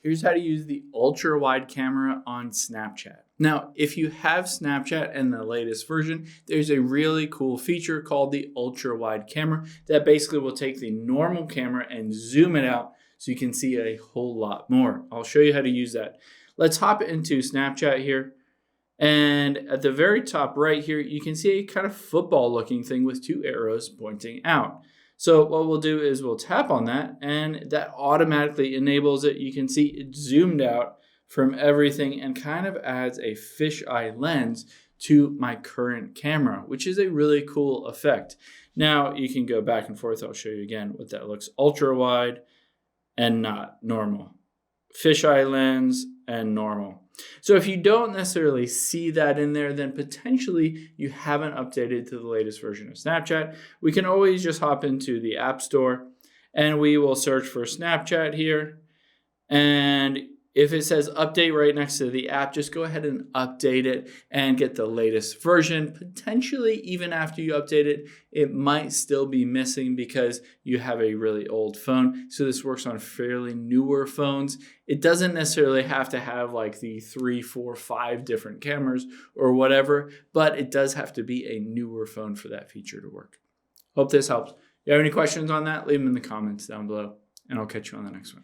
here's how to use the ultra wide camera on Snapchat. Now, if you have Snapchat and the latest version, there's a really cool feature called the ultra wide camera that basically will take the normal camera and zoom it out so you can see a whole lot more. I'll show you how to use that. Let's hop into Snapchat here. And at the very top right here, you can see a kind of football looking thing with two arrows pointing out. So what we'll do is we'll tap on that and that automatically enables it. You can see it zoomed out from everything and kind of adds a fisheye lens to my current camera, which is a really cool effect. Now you can go back and forth. I'll show you again what that looks: ultra wide and not normal, fisheye lens and normal. So if you don't necessarily see that in there, then potentially you haven't updated to the latest version of Snapchat. We can always just hop into the App Store and we will search for Snapchat here. And if it says update right next to the app, just go ahead and update it and get the latest version. Potentially, even after you update it, it might still be missing because you have a really old phone. So this works on fairly newer phones. It doesn't necessarily have to have like the 3, 4, 5 different cameras or whatever, but it does have to be a newer phone for that feature to work. Hope this helps. If you have any questions on that, leave them in the comments down below, and I'll catch you on the next one.